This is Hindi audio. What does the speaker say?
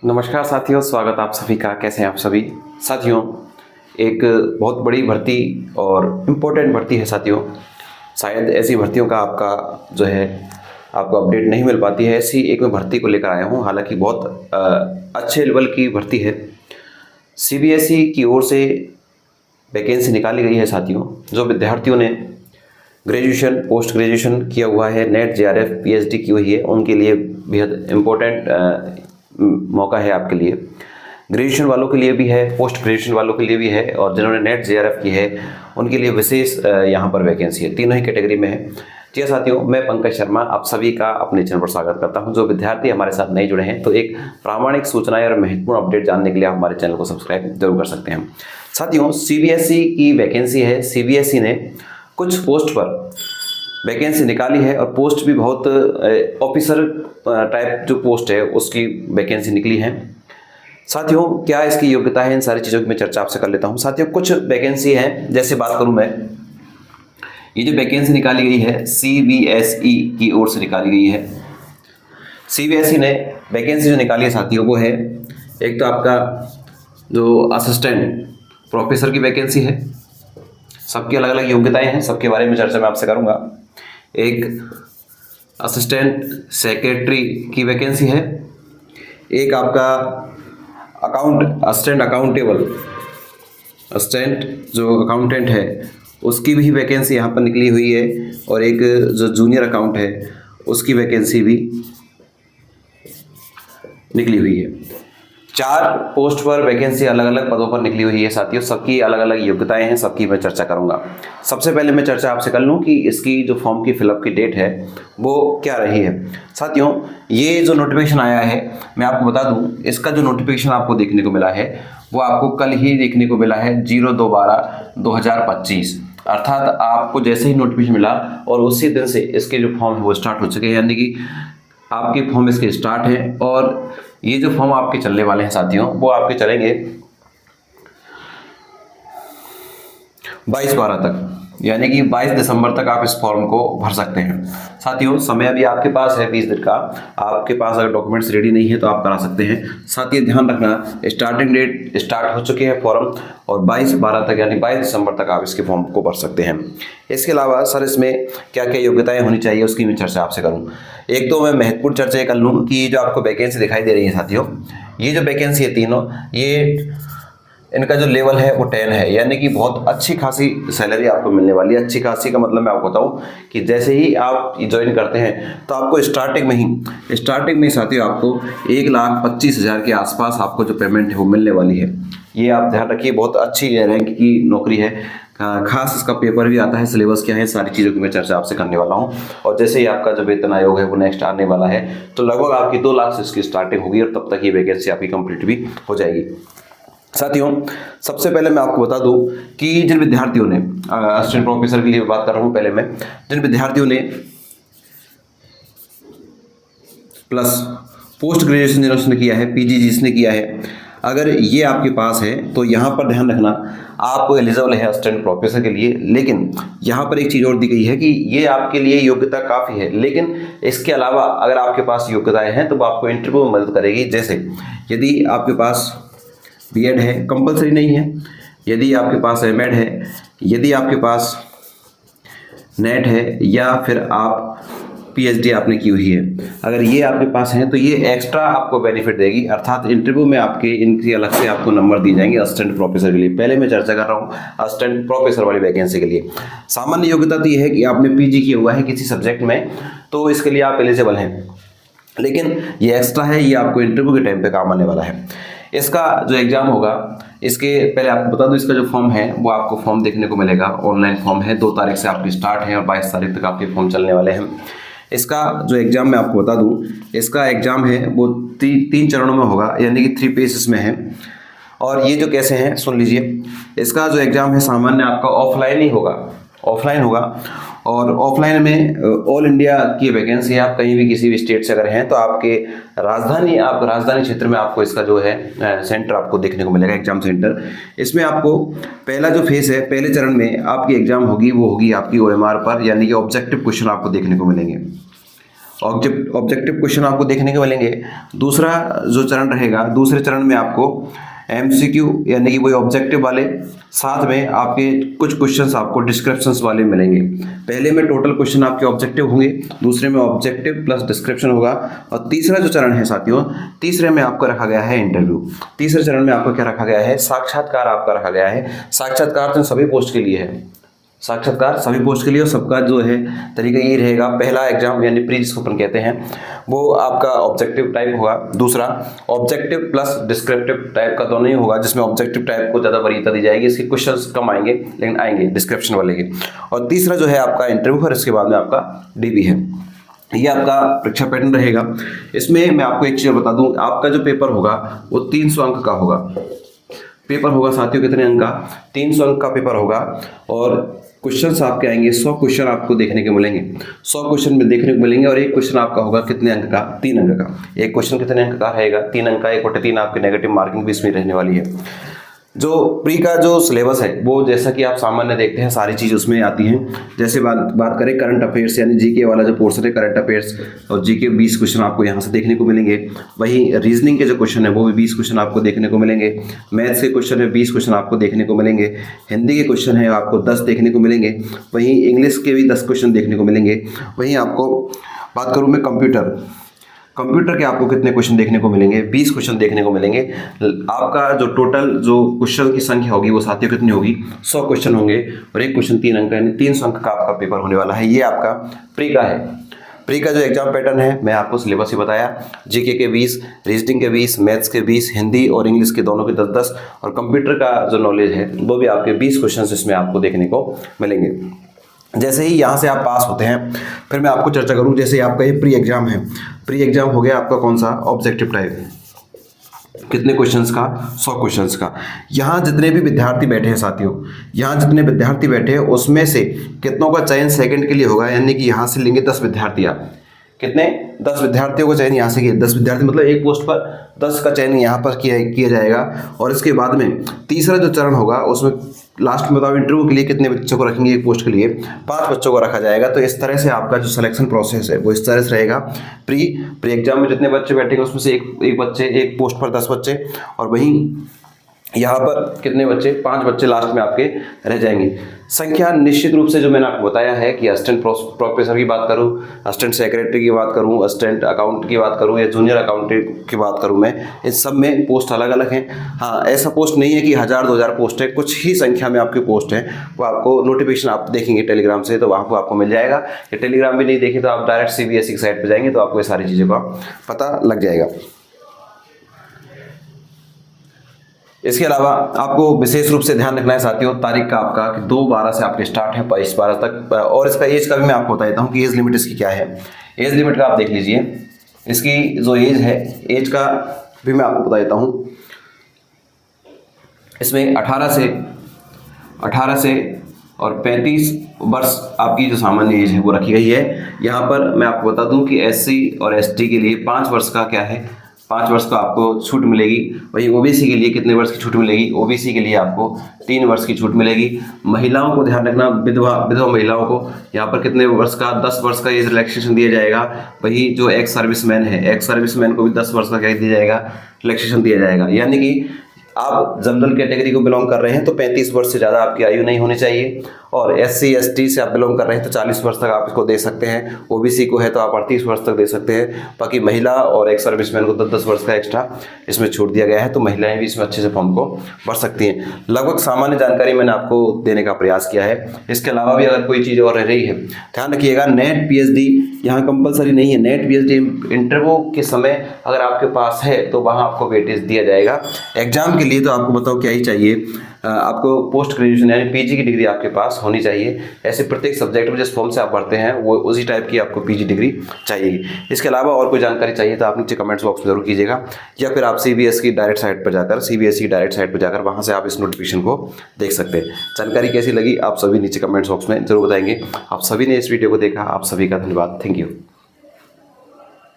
नमस्कार साथियों, स्वागत आप सभी का। कैसे हैं आप सभी साथियों। एक बहुत बड़ी भर्ती और इम्पोर्टेंट भर्ती है साथियों। शायद ऐसी भर्तियों का आपका जो है आपको अपडेट नहीं मिल पाती है। ऐसी एक मैं भर्ती को लेकर आया हूँ, हालांकि बहुत अच्छे लेवल की भर्ती है। सीबीएसई की ओर से वैकेंसी निकाली गई है साथियों। जो विद्यार्थियों ने ग्रेजुएशन, पोस्ट ग्रेजुएशन किया हुआ है, नेट जेआरएफ पीएचडी की हुई है, उनके लिए बेहद इम्पोर्टेंट मौका है आपके लिए। ग्रेजुएशन वालों के लिए भी है, पोस्ट ग्रेजुएशन वालों के लिए भी है, और जिन्होंने नेट जेआरएफ की है उनके लिए विशेष यहाँ पर वैकेंसी है। तीनों ही कैटेगरी में है। जी हाँ साथियों, मैं पंकज शर्मा आप सभी का अपने चैनल पर स्वागत करता हूं। जो विद्यार्थी हमारे साथ नहीं जुड़े हैं तो एक प्रामाणिक सूचनाएं और महत्वपूर्ण अपडेट जानने के लिए आप हमारे चैनल को सब्सक्राइब जरूर कर सकते हैं। साथियों, सीबीएसई की वैकेंसी है। सीबीएसई ने कुछ पोस्ट पर वैकेंसी निकाली है और पोस्ट भी बहुत ऑफिसर टाइप जो पोस्ट है उसकी वैकेंसी निकली है। साथियों, क्या इसकी योग्यता है, इन सारी चीज़ों की मैं चर्चा आपसे कर लेता हूं। साथियों, कुछ वैकेंसी है, जैसे बात करूं मैं, ये जो वैकेंसी निकाली गई है सीबीएसई की ओर से निकाली गई है। सीबीएसई ने वैकेंसी जो निकाली है साथियों वो है, एक तो आपका जो असिस्टेंट प्रोफेसर की वैकेंसी है। सबकी अलग अलग योग्यताएं हैं, सबके बारे में चर्चा मैं आपसे करूंगा। एक असिस्टेंट सेक्रेटरी की वैकेंसी है। एक आपका असिस्टेंट जो अकाउंटेंट है उसकी भी वैकेंसी यहाँ पर निकली हुई है, और एक जो जूनियर अकाउंट है उसकी वैकेंसी भी निकली हुई है। 4 पोस्ट पर वैकेंसी अलग अलग पदों पर निकली हुई है साथियों। सबकी अलग अलग योग्यताएं हैं, सबकी मैं चर्चा करूंगा। सबसे पहले मैं चर्चा आपसे कर लूं कि इसकी जो फॉर्म की फिलअप की डेट है वो क्या रही है। साथियों, ये जो नोटिफिकेशन आया है, मैं आपको बता दूं, इसका जो नोटिफिकेशन आपको देखने को मिला है वो आपको कल ही देखने को मिला है, 02/12/2025। अर्थात आपको जैसे ही नोटिफिकेशन मिला और उसी दिन से इसके जो फॉर्म है वो स्टार्ट हो चुके हैं, यानी कि आपके फॉर्म इसके स्टार्ट हैं। और ये जो फॉर्म आपके चलने वाले हैं साथियों वो आपके चलेंगे 22/12 तक, यानी कि 22 दिसंबर तक आप इस फॉर्म को भर सकते हैं। साथियों, समय अभी आपके पास है 20 दिन का। आपके पास अगर डॉक्यूमेंट्स रेडी नहीं है तो आप करा सकते हैं। साथ ही ध्यान रखना, स्टार्टिंग डेट स्टार्ट हो चुके हैं फॉर्म, और 22/12 तक यानी 22 दिसंबर तक आप इसके फॉर्म को भर सकते हैं। इसके अलावा सर इसमें क्या क्या योग्यताएं होनी चाहिए उसकी मैं चर्चा आपसे करूँ। एक तो मैं महत्वपूर्ण चर्चा कर लूँ कि जो आपको वैकेंसी दिखाई दे रही है साथियों, ये जो वैकेंसी है तीनों, ये इनका जो लेवल है वो 10 है, यानी कि बहुत अच्छी खासी सैलरी आपको मिलने वाली है। अच्छी खासी का मतलब मैं आपको बताऊं कि जैसे ही आप ज्वाइन करते हैं तो आपको स्टार्टिंग में ही साथियों आपको 1,25,000 के आसपास आपको जो पेमेंट है वो मिलने वाली है। ये आप ध्यान रखिए, बहुत अच्छी रैंक की नौकरी है। खास इसका पेपर भी आता है, सिलेबस क्या है, सारी चीज़ों की मैं चर्चा आपसे करने वाला हूँ। और जैसे ही आपका जो वेतन आयोग है वो नेक्स्ट आने वाला है तो लगभग आपकी 2 लाख से इसकी स्टार्टिंग होगी, और तब तक ये वैकेंसी आपकी कंप्लीट भी हो जाएगी। साथियों, सबसे पहले मैं आपको बता दूं कि जिन विद्यार्थियों ने असिस्टेंट प्रोफेसर के लिए बात कर रहा हूं, पहले मैं जिन विद्यार्थियों ने प्लस पोस्ट ग्रेजुएशन जिन्होंने किया है, पीजी जिसने किया है, अगर ये आपके पास है तो यहाँ पर ध्यान रखना आप एलिजिबल है असिस्टेंट प्रोफेसर के लिए। लेकिन यहाँ पर एक चीज़ और दी गई है कि ये आपके लिए योग्यता काफ़ी है, लेकिन इसके अलावा अगर आपके पास योग्यताएं हैं तो वो आपको इंटरव्यू में मदद करेगी। जैसे यदि आपके पास बीएड है, कंपलसरी नहीं है, यदि आपके पास एमएड है, यदि आपके पास नेट है, या फिर आप पीएचडी आपने की हुई है, अगर ये आपके पास है तो ये एक्स्ट्रा आपको बेनिफिट देगी। अर्थात इंटरव्यू में आपके इनकी अलग से आपको नंबर दिए जाएंगे असिस्टेंट प्रोफेसर के लिए। पहले मैं चर्चा कर रहा हूँ असिस्टेंट प्रोफेसर वाली वैकेंसी के लिए। सामान्य योग्यता तो ये है कि आपने पीजी किया हुआ है किसी सब्जेक्ट में, तो इसके लिए आप एलिजिबल हैं। लेकिन ये एक्स्ट्रा है, ये आपको इंटरव्यू के टाइम पे काम आने वाला है। इसका जो एग्ज़ाम होगा, इसके पहले आपको बता दूं, इसका जो फॉर्म है वो आपको फॉर्म देखने को मिलेगा। ऑनलाइन फॉर्म है, 2 तारीख से आपकी स्टार्ट है और 22 तारीख तक आपके फॉर्म चलने वाले हैं। इसका जो एग्ज़ाम मैं आपको बता दूं, इसका एग्ज़ाम है वो 3 चरणों में होगा, यानी कि 3 फेजेस में है। और ये जो कैसे हैं सुन लीजिए। इसका जो एग्ज़ाम है सामान्य आपका ऑफलाइन होगा, और ऑफलाइन में ऑल इंडिया की वैकेंसी, आप कहीं भी किसी भी स्टेट से अगर हैं तो आपके राजधानी क्षेत्र में आपको इसका जो है सेंटर आपको देखने को मिलेगा, एग्जाम सेंटर। इसमें आपको पहला जो फेज है, पहले चरण में आपकी एग्जाम होगी वो होगी आपकी ओएमआर पर, यानी कि ऑब्जेक्टिव क्वेश्चन आपको देखने को मिलेंगे। ऑब्जेक्टिव क्वेश्चन आपको देखने को मिलेंगे। दूसरा जो चरण रहेगा, दूसरे चरण में आपको MCQ यानी कि वही ऑब्जेक्टिव वाले, साथ में आपके कुछ क्वेश्चंस आपको डिस्क्रिप्शंस वाले मिलेंगे। पहले में टोटल क्वेश्चन आपके ऑब्जेक्टिव होंगे, दूसरे में ऑब्जेक्टिव प्लस डिस्क्रिप्शन होगा, और तीसरा जो चरण है साथियों, तीसरे में आपको रखा गया है इंटरव्यू। तीसरे चरण में आपको क्या रखा गया है, साक्षात्कार आपका रखा गया है। साक्षात्कार तो सभी पोस्ट के लिए है, साक्षात्कार सभी पोस्ट के लिए, और सबका जो है तरीका ये रहेगा। पहला एग्जाम यानी प्री जिसको अपन कहते हैं, वो आपका ऑब्जेक्टिव टाइप होगा। दूसरा ऑब्जेक्टिव प्लस डिस्क्रिप्टिव टाइप का दोनों ही होगा, जिसमें ऑब्जेक्टिव टाइप को ज़्यादा वरीयता दी जाएगी, इसके क्वेश्चंस कम आएंगे लेकिन आएंगे डिस्क्रिप्शन वाले के। और तीसरा जो है आपका इंटरव्यू, और इसके बाद में आपका DB है। ये आपका परीक्षा पैटर्न रहेगा। इसमें मैं आपको एक चीज़ बता दूं, आपका जो पेपर होगा वो 300 अंक का होगा। पेपर होगा साथियों कितने अंक का, 300 अंक का पेपर होगा, और क्वेश्चंस आपके आएंगे 100 क्वेश्चन आपको देखने को मिलेंगे। 100 क्वेश्चन में देखने को मिलेंगे, और एक क्वेश्चन आपका होगा कितने अंक का, 3 अंक का। एक क्वेश्चन कितने अंक का रहेगा, 3 अंक का। 1/3 आपकी नेगेटिव मार्किंग भी इसमें रहने वाली है। जो प्री का जो सिलेबस है वो जैसा कि आप सामान्य देखते हैं सारी चीज़ उसमें आती हैं। जैसे बात करें करंट अफेयर्स यानी जीके वाला जो पोर्शन है करंट अफेयर्स, और जीके 20 क्वेश्चन आपको यहाँ से देखने को मिलेंगे। वहीं रीजनिंग के जो क्वेश्चन है वो भी 20 क्वेश्चन आपको देखने को मिलेंगे। मैथ्स के क्वेश्चन है 20 क्वेश्चन आपको देखने को मिलेंगे। हिंदी के क्वेश्चन है आपको 10 देखने को मिलेंगे। वहीं इंग्लिश के भी 10 क्वेश्चन देखने को मिलेंगे। वहीं आपको बात करूँ मैं कंप्यूटर के आपको कितने क्वेश्चन देखने को मिलेंगे, 20 क्वेश्चन देखने को मिलेंगे। आपका जो टोटल जो क्वेश्चन की संख्या होगी वो साथियों कितनी होगी, 100 क्वेश्चन होंगे, और एक क्वेश्चन 3 अंक का यानी 300 अंक का आपका पेपर होने वाला है। ये आपका प्री का है। प्री का जो एग्जाम पैटर्न है मैं आपको सिलेबस ही बताया। जीके के 20, रीजनिंग के 20, मैथ्स के 20, हिंदी और इंग्लिश के दोनों के 10-10, और कंप्यूटर का जो नॉलेज है वो भी आपके 20 क्वेश्चन इसमें आपको देखने को मिलेंगे। जैसे ही यहाँ से आप पास होते हैं, फिर मैं आपको चर्चा करूँ, जैसे आपका ये प्री एग्जाम है। प्री एग्जाम हो गया आपका कौन सा, ऑब्जेक्टिव टाइप, कितने क्वेश्चंस का, 100 क्वेश्चंस का। यहाँ जितने भी विद्यार्थी बैठे हैं साथियों, यहाँ जितने विद्यार्थी बैठे हैं उसमें से कितनों का चयन सेकंड के लिए होगा, यानी कि यहाँ से लेंगे 10 विद्यार्थी। आप कितने, 10 विद्यार्थियों का चयन यहाँ से किया। 10 विद्यार्थी मतलब एक पोस्ट पर 10 का चयन यहाँ पर किया जाएगा। और इसके बाद में तीसरा जो चरण होगा उसमें लास्ट में बताओ इंटरव्यू के लिए कितने बच्चों को रखेंगे, एक पोस्ट के लिए 5 बच्चों को रखा जाएगा। तो इस तरह से आपका जो सिलेक्शन प्रोसेस है वो इस तरह से रहेगा। प्री एग्जाम में जितने बच्चे बैठेंगे उसमें से एक बच्चे, एक पोस्ट पर 10 बच्चे, और वहीं यहाँ पर कितने बच्चे, 5 बच्चे लास्ट में आपके रह जाएंगे। संख्या निश्चित रूप से जो मैंने आपको बताया है कि असिस्टेंट प्रोफेसर की बात करूँ, असिस्टेंट सेक्रेटरी की बात करूँ, असिस्टेंट अकाउंट की बात करूँ, या जूनियर अकाउंटेंट की बात करूँ, मैं इन सब में पोस्ट अलग अलग हैं। हाँ, ऐसा पोस्ट नहीं है कि 1000-2000 पोस्ट है, कुछ ही संख्या में आपकी पोस्ट है। वो आपको नोटिफिकेशन आप देखेंगे टेलीग्राम से, तो वहाँ पर आपको मिल जाएगा। या टेलीग्राम भी नहीं देखे तो आप डायरेक्ट CBSE की साइट पर जाएंगे तो आपको ये सारी चीज़ों का पता लग जाएगा। इसके अलावा आपको विशेष रूप से ध्यान रखना है साथियों तारीख का आपका, कि 2/12 से आपके स्टार्ट है 22/12 तक। और इसका एज का भी मैं आपको बता देता हूँ कि एज लिमिट इसकी क्या है। एज लिमिट का आप देख लीजिए, इसकी जो एज है, एज का भी मैं आपको बता देता हूँ। इसमें 18 से और 35 वर्ष आपकी जो सामान्य एज है वो रखी गई है। यहाँ पर मैं आपको बता दूँ कि SC और ST के लिए 5 वर्ष का क्या है, 5 वर्ष का आपको छूट मिलेगी। वहीं OBC के लिए कितने वर्ष की छूट मिलेगी, OBC के लिए आपको 3 वर्ष की छूट मिलेगी। महिलाओं को ध्यान रखना, विधवा महिलाओं को यहाँ पर कितने वर्ष का, 10 वर्ष का एज रिलैक्सेशन दिया जाएगा। वही जो एक्स सर्विसमैन है, एक्स सर्विसमैन को भी 10 वर्ष का क्या दिया जाएगा, रिलैक्सेशन दिया जाएगा। यानी कि आप जनरल कैटेगरी को बिलोंग कर रहे हैं तो 35 वर्ष से ज़्यादा आपकी आयु नहीं होनी चाहिए, और SC ST से आप बिलोंग कर रहे हैं तो 40 वर्ष तक आप इसको दे सकते हैं। OBC को है तो आप 38 वर्ष तक दे सकते हैं। बाकी महिला और एक्स सर्विसमैन को 10-10 वर्ष का एक्स्ट्रा इसमें छूट दिया गया है, तो महिलाएं भी इसमें अच्छे से फॉर्म को भर सकती हैं। लगभग सामान्य जानकारी मैंने आपको देने का प्रयास किया है। इसके अलावा भी अगर कोई चीज़ और रह रही है, ध्यान रखिएगा, नेट PhD यहाँ कंपलसरी नहीं है। नेट PhD इंटरव्यू के समय अगर आपके पास है तो वहाँ आपको वेटेज दिया जाएगा। एग्जाम के लिए तो आपको बताओ क्या ही चाहिए, आपको पोस्ट ग्रेजुएशन यानी PG की डिग्री आपके पास होनी चाहिए। ऐसे प्रत्येक सब्जेक्ट में जिस फॉर्म से आप पढ़ते हैं वो उसी टाइप की आपको PG डिग्री चाहिए। इसके अलावा और कोई जानकारी चाहिए तो आप नीचे कमेंट्स बॉक्स में जरूर कीजिएगा, या फिर आप CBSE की डायरेक्ट साइट पर जाकर, CBSE की डायरेक्ट साइट पर जाकर वहाँ से आप इस नोटिफिकेशन को देख सकते हैं। जानकारी कैसी लगी आप सभी नीचे कमेंट्स बॉक्स में जरूर बताएंगे। आप सभी ने इस वीडियो को देखा, आप सभी का धन्यवाद। Thank you.